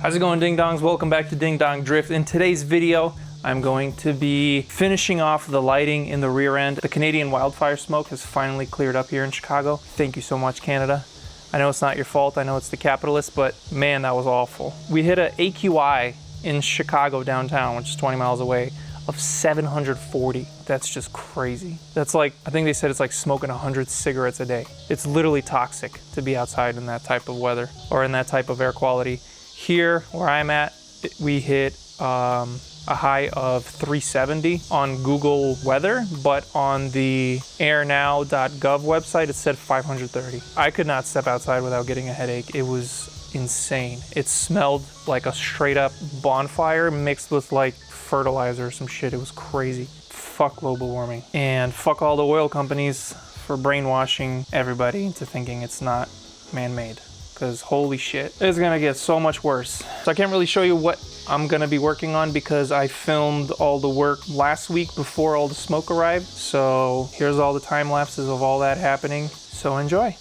How's it going, Ding Dongs? Welcome back to Ding Dong Drift. In today's video, I'm going to be finishing off the lighting in the rear end. The Canadian wildfire smoke has finally cleared up here in Chicago. Thank you so much, Canada. I know it's not your fault, I know it's the capitalists, but man, that was awful. We hit an AQI in Chicago downtown, which is 20 miles away, of 740. That's just crazy. That's like, I think they said it's like smoking 100 cigarettes a day. It's literally toxic to be outside in that type of weather or in that type of air quality. Here, where I'm at, we hit a high of 370 on Google Weather, but on the airnow.gov website, it said 530. I could not step outside without getting a headache. It was insane. It smelled like a straight up bonfire mixed with like fertilizer or some shit. It was crazy. Fuck global warming. And fuck all the oil companies for brainwashing everybody into thinking it's not man-made. Because holy shit, it's gonna get so much worse. So I can't really show you what I'm gonna be working on because I filmed all the work last week before all the smoke arrived. So here's all the time lapses of all that happening. So enjoy.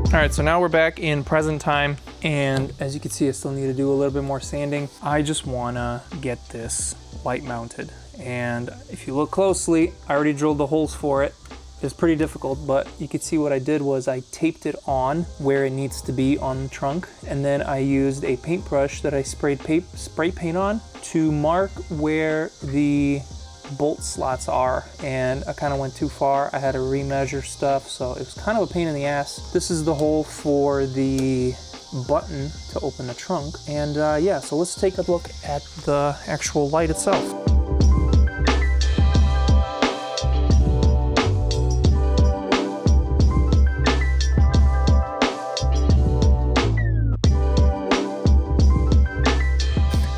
All right, so now we're back in present time, and as you can see, I still need to do a little bit more sanding. I just wanna get this light mounted, and if you look closely, I already drilled the holes for it. It's pretty difficult, but you can see what I did was I taped it on where it needs to be on the trunk, and then I used a paintbrush that I sprayed spray paint on to mark where the bolt slots are, and I kind of went too far. I had to remeasure stuff, so it was kind of a pain in the ass. This is the hole for the button to open the trunk, and yeah, so let's take a look at the actual light itself.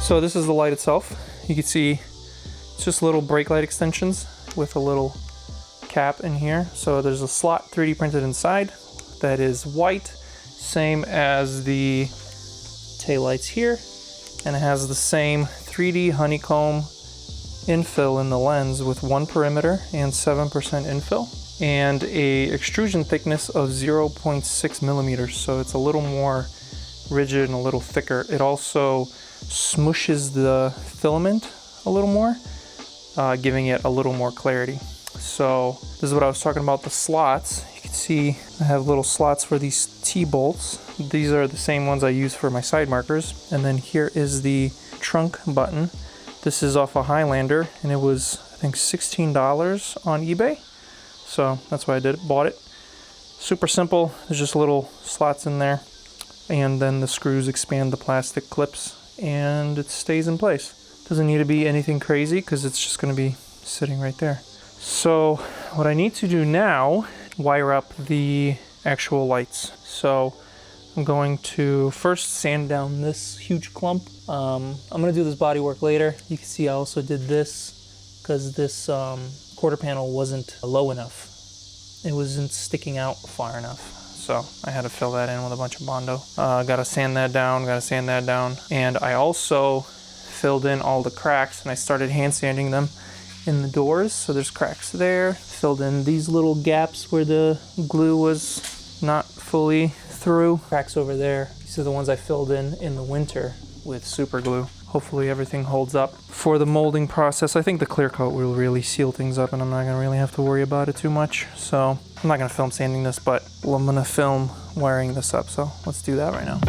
So this is the light itself. You can see it's just little brake light extensions with a little cap in here. So there's a slot 3D printed inside that is white, same as the taillights here, and it has the same 3D honeycomb infill in the lens with 1 perimeter and 7% infill, and a extrusion thickness of 0.6 millimeters. So it's a little more rigid and a little thicker. It also smooshes the filament a little more, giving it a little more clarity. So this is what I was talking about, the slots. You can see I have little slots for these T-bolts. These are the same ones I use for my side markers. And then here is the trunk button. This is off a Highlander, and it was, I think, $16 on eBay. So that's why I bought it. Super simple. There's just little slots in there, and then the screws expand the plastic clips, and it stays in place. Doesn't need to be anything crazy because it's just going to be sitting right there. So what I need to do now, wire up the actual lights. So I'm going to first sand down this huge clump. I'm going to do this body work later. You can see I also did this because this quarter panel wasn't low enough. It wasn't sticking out far enough. So I had to fill that in with a bunch of Bondo. Gotta sand that down, And I also filled in all the cracks, and I started hand sanding them in the doors. So there's cracks there. Filled in these little gaps where the glue was not fully through. Cracks over there. These are the ones I filled in the winter with super glue. Hopefully everything holds up. For the molding process, I think the clear coat will really seal things up, and I'm not gonna really have to worry about it too much. So I'm not gonna film sanding this, but I'm gonna film wiring this up. So let's do that right now.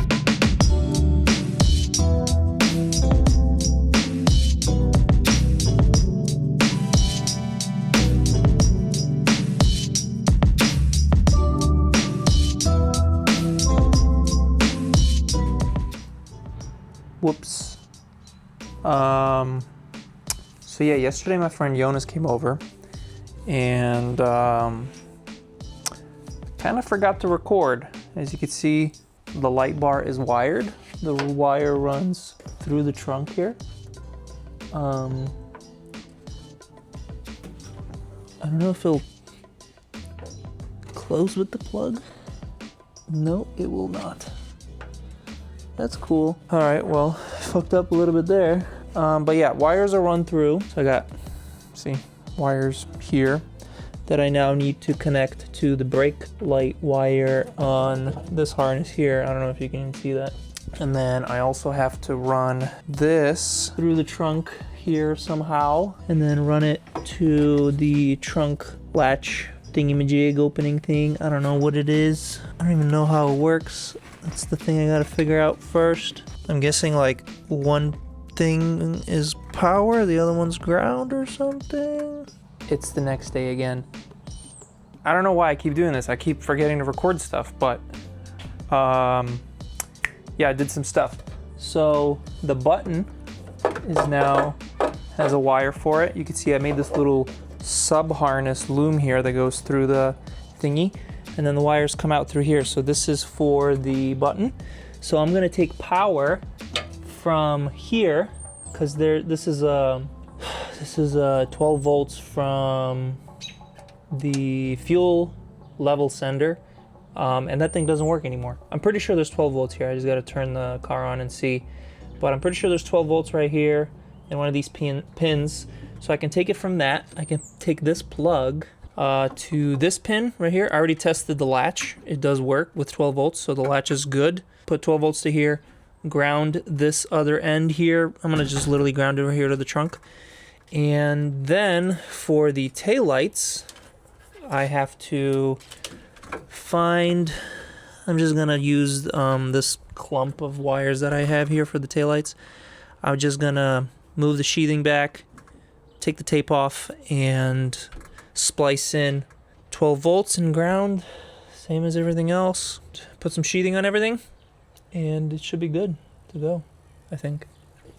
Whoops. So yeah, yesterday my friend Jonas came over, and kind of forgot to record. As you can see, the light bar is wired. The wire runs through the trunk here, I don't know if it'll close with the plug. No, it will not. That's cool. All right, well, fucked up a little bit there. But yeah, wires are run through. So I got, see, wires here that I now need to connect to the brake light wire on this harness here. I don't know if you can see that. And then I also have to run this through the trunk here somehow, and then run it to the trunk latch thingy-majig opening thing. I don't know what it is. I don't even know how it works. That's the thing I gotta figure out first. I'm guessing like one thing is power, the other one's ground or something. It's the next day again. I don't know why I keep doing this. I keep forgetting to record stuff, but yeah, I did some stuff. So the button is now has a wire for it. You can see I made this little sub harness loom here that goes through the thingy, and then the wires come out through here. So this is for the button. So I'm gonna take power from here, because this is a 12 volts from the fuel level sender, and that thing doesn't work anymore. I'm pretty sure there's 12 volts here. I just got to turn the car on and see, but I'm pretty sure there's 12 volts right here in one of these pins. So I can take it from that. I can take this plug to this pin right here. I already tested the latch. It does work with 12 volts, so the latch is good. Put 12 volts to here, ground this other end here. I'm gonna just literally ground it over here to the trunk. And then for the taillights, I have to find, I'm just gonna use this clump of wires that I have here for the taillights. I'm just gonna move the sheathing back, take the tape off, and splice in 12 volts and ground, same as everything else. Put some sheathing on everything, and it should be good to go, I think.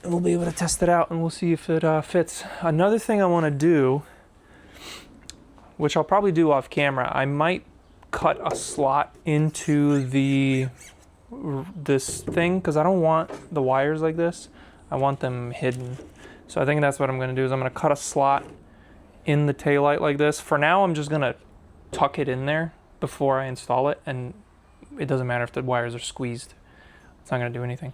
And we'll be able to test it out, and we'll see if it fits. Another thing I want to do, which I'll probably do off camera, I might cut a slot into this thing, because I don't want the wires like this. I want them hidden. So I think that's what I'm going to do, is I'm going to cut a slot in the taillight like this. For now, I'm just going to tuck it in there before I install it, and it doesn't matter if the wires are squeezed. It's not going to do anything.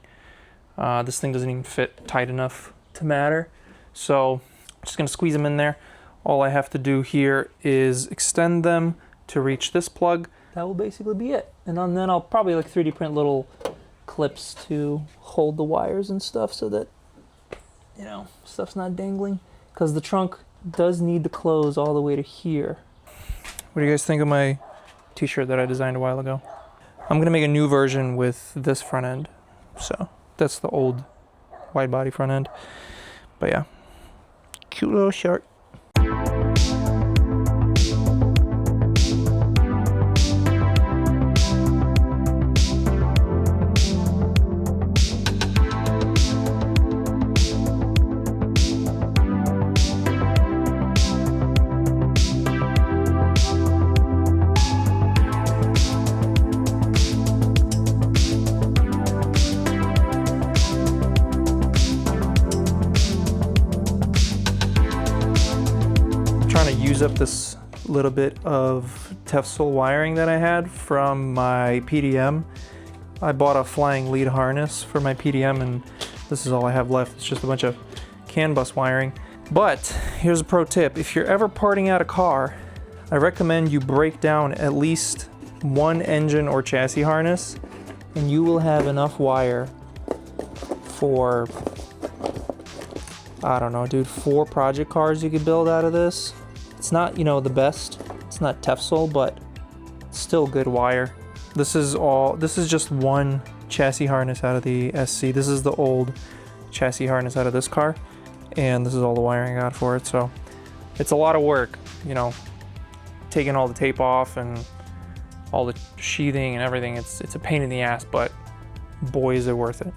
This thing doesn't even fit tight enough to matter. So I'm just going to squeeze them in there. All I have to do here is extend them to reach this plug. That will basically be it. And then I'll probably like 3D print little clips to hold the wires and stuff so that, you know, stuff's not dangling. Because the trunk does need to close all the way to here. What do you guys think of my t-shirt that I designed a while ago? I'm gonna make a new version with this front end. So that's the old wide body front end. But yeah, cute little shirt. Use up this little bit of Tefsol wiring that I had from my PDM. I bought a flying lead harness for my PDM, and this is all I have left. It's just a bunch of CAN bus wiring. But here's a pro tip. If you're ever parting out a car, I recommend you break down at least one engine or chassis harness, and you will have enough wire for, I don't know, dude, 4 project cars you could build out of this. It's not, you know, the best. It's not Tefsol, but it's still good wire. This is just one chassis harness out of the SC. This is the old chassis harness out of this car, and this is all the wiring I got for it. So it's a lot of work, you know, taking all the tape off and all the sheathing and everything. It's a pain in the ass, but boy, is it worth it.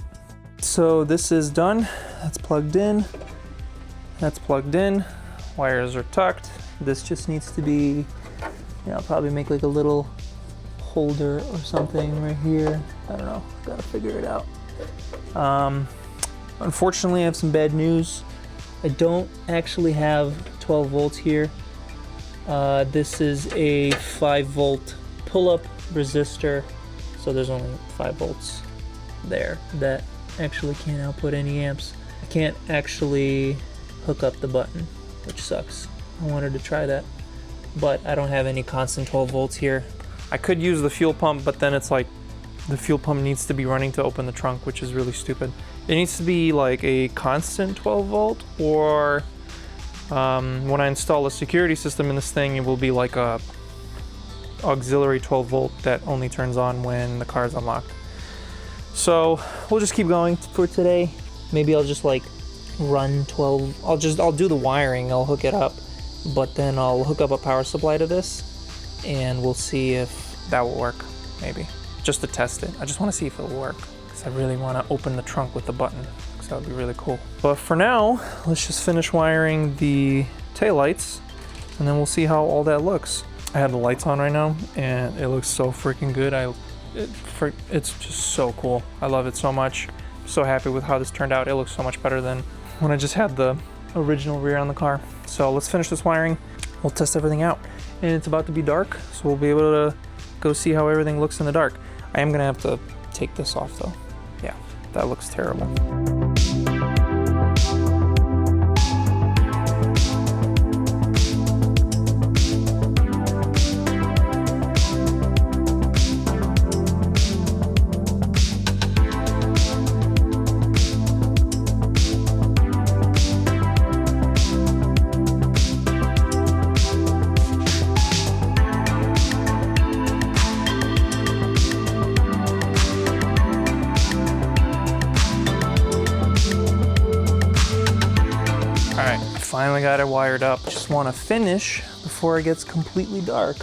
So this is done. That's plugged in. That's plugged in. Wires are tucked. This just needs to be, you know, I'll probably make like a little holder or something right here. I don't know, gotta figure it out. Unfortunately, I have some bad news. I don't actually have 12 volts here. This is a 5-volt pull-up resistor, so there's only 5 volts there that actually can't output any amps. I can't actually hook up the button, which sucks. I wanted to try that, but I don't have any constant 12 volts here. I could use the fuel pump, but then it's like the fuel pump needs to be running to open the trunk, which is really stupid. It needs to be like a constant 12 volt, or when I install a security system in this thing, it will be like a auxiliary 12 volt that only turns on when the car is unlocked. So we'll just keep going for today. Maybe I'll just like run 12. I'll do the wiring. I'll hook it up, but then I'll hook up a power supply to this, and we'll see if that will work. Maybe just to test it. I just want to see if it'll work, because I really want to open the trunk with the button, because that would be really cool. But for now, let's just finish wiring the taillights, and then we'll see how all that looks. I have the lights on right now, and it looks so freaking good. It's just so cool. I love it so much. So happy with how this turned out. It looks so much better than when I just had the original rear on the car. So let's finish this wiring. We'll test everything out. And it's about to be dark, so we'll be able to go see how everything looks in the dark. I am gonna have to take this off though. Yeah, that looks terrible. Finally got it wired up. Just want to finish before it gets completely dark.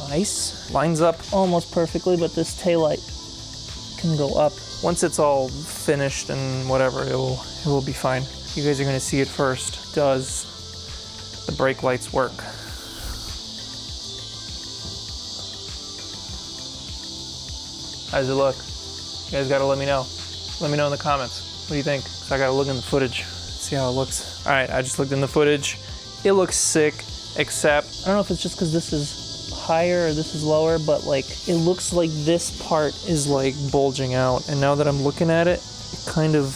Nice. Lines up almost perfectly, but this taillight can go up. Once it's all finished and whatever, it will be fine. You guys are going to see it first. Does the brake lights work? How does it look? You guys got to let me know. Let me know in the comments. What do you think? So I got to look in the footage. See how it looks. All right, I just looked in the footage. It looks sick, except I don't know if it's just because this is higher or this is lower, but like it looks like this part is like bulging out, and now that I'm looking at it, it kind of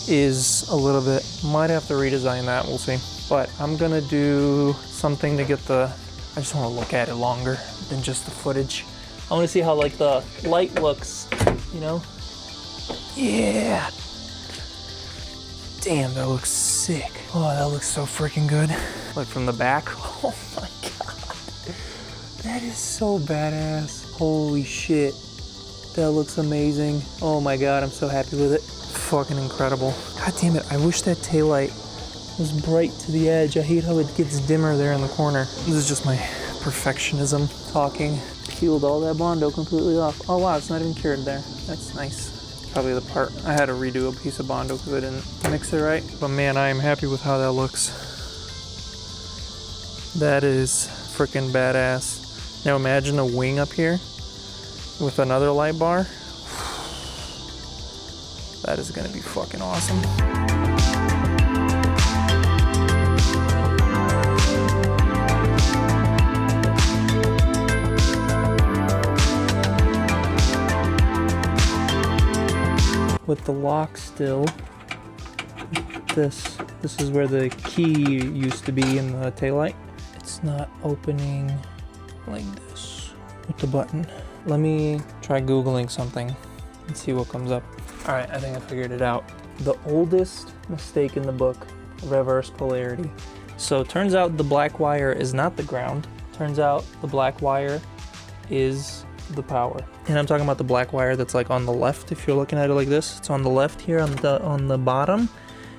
is a little bit. Might have to redesign that. We'll see. But I'm gonna do something to get the. I just want to look at it longer than just the footage. I want to see how like the light looks. You know? Yeah. Damn, that looks sick. Oh, that looks so freaking good. Like from the back. Oh my god. That is so badass. Holy shit. That looks amazing. Oh my god, I'm so happy with it. Fucking incredible. God damn it, I wish that taillight was bright to the edge. I hate how it gets dimmer there in the corner. This is just my perfectionism talking. Peeled all that Bondo completely off. Oh wow, it's not even cured there. That's nice. Probably the part, I had to redo a piece of Bondo because I didn't mix it right. But man, I am happy with how that looks. That is freaking badass. Now imagine a wing up here with another light bar. That is gonna be fucking awesome. With the lock still, this is where the key used to be in the taillight. It's not opening like this with the button. Let me try Googling something and see what comes up. All right, I think I figured it out. The oldest mistake in the book, reverse polarity. So it turns out the black wire is not the ground. Turns out the black wire is the power. And I'm talking about the black wire that's like on the left. If you're looking at it like this, it's on the left here on the bottom,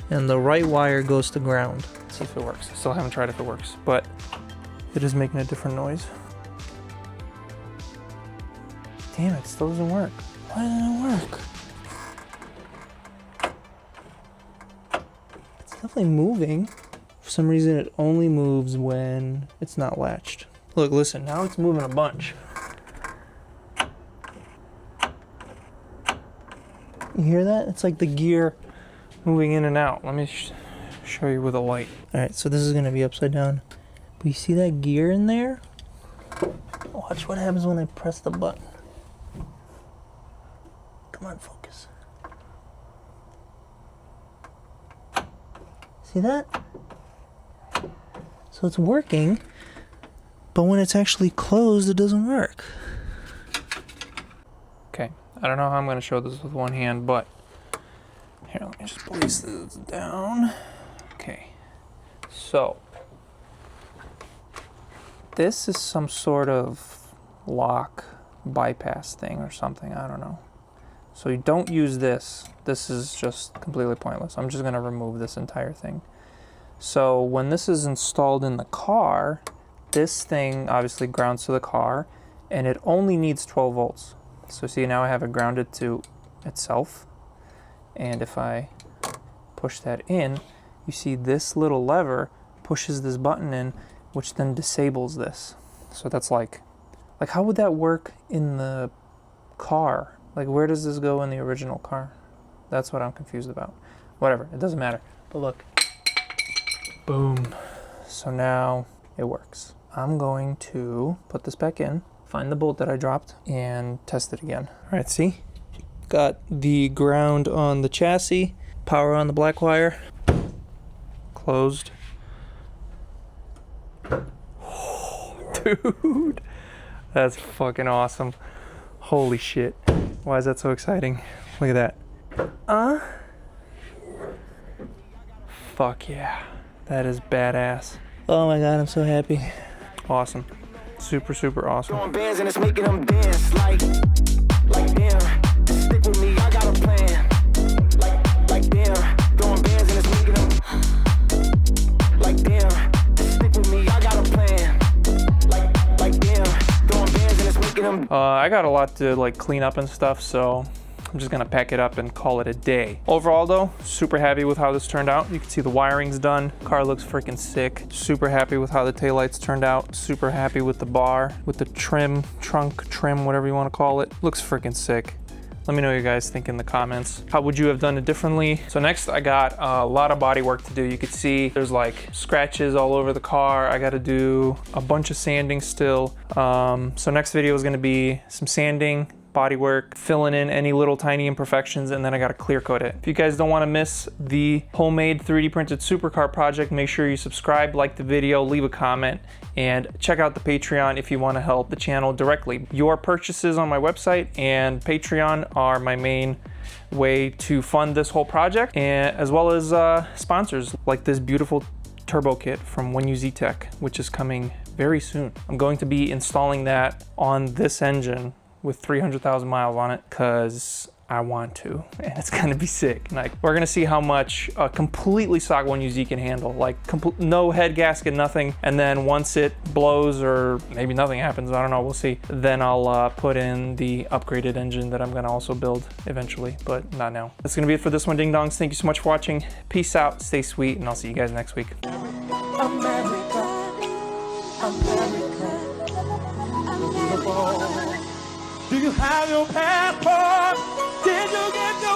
and the right wire goes to ground. Let's see if it works. I still haven't tried if it works, but it is making a different noise. Damn, it still doesn't work. Why doesn't it work? It's definitely moving. For some reason, it only moves when it's not latched. Look, listen, now it's moving a bunch. You hear that? It's like the gear moving in and out. Let me show you with a light. All right, so this is gonna be upside down. But you see that gear in there? Watch what happens when I press the button. Come on, focus. See that? So it's working, but when it's actually closed, it doesn't work. Okay, I don't know how I'm gonna show this with one hand, but here, let me just place this down. Okay, so this is some sort of lock bypass thing or something, I don't know. So you don't use this. This is just completely pointless. I'm just gonna remove this entire thing. So when this is installed in the car, this thing obviously grounds to the car, and it only needs 12 volts. So see, now I have it grounded to itself. And if I push that in, you see this little lever pushes this button in, which then disables this. So that's like how would that work in the car? Like, where does this go in the original car? That's what I'm confused about. Whatever, it doesn't matter. But look, boom. So now it works. I'm going to put this back in, find the bolt that I dropped, and test it again. All right, see? Got the ground on the chassis, power on the black wire, closed. Dude, that's fucking awesome. Holy shit. Why is that so exciting? Look at that. Fuck yeah. That is badass. Oh my god, I'm so happy. Awesome. Super, super awesome. Going bands and it's making them dance like damn. Stick with me, I got a plan. Like damn. Going bands and it's making them like damn. Stick with me, I got a plan. Like damn. Going bands and it's making them. I got a lot to like clean up and stuff, so I'm just gonna pack it up and call it a day. Overall though, super happy with how this turned out. You can see the wiring's done. Car looks freaking sick. Super happy with how the taillights turned out. Super happy with the bar, with the trim, trunk trim, whatever you wanna call it. Looks freaking sick. Let me know what you guys think in the comments. How would you have done it differently? So next I got a lot of body work to do. You could see there's like scratches all over the car. I gotta do a bunch of sanding still. So next video is gonna be some sanding, body work, filling in any little tiny imperfections, and then I gotta clear coat it. If you guys don't wanna miss the homemade 3D printed supercar project, make sure you subscribe, like the video, leave a comment, and check out the Patreon if you wanna help the channel directly. Your purchases on my website and Patreon are my main way to fund this whole project, and as well as sponsors like this beautiful turbo kit from When You Z-Tech, which is coming very soon. I'm going to be installing that on this engine with 300,000 miles on it because I want to, and it's gonna be sick. Like, we're gonna see how much a completely stock 1UZ can handle, like no head gasket, nothing. And then once it blows, or maybe nothing happens, I don't know, we'll see. Then I'll put in the upgraded engine that I'm gonna also build eventually, but not now. That's gonna be it for this one, ding dongs. Thank you so much for watching. Peace out, stay sweet, and I'll see you guys next week. America. Do you have your passport? Did you get your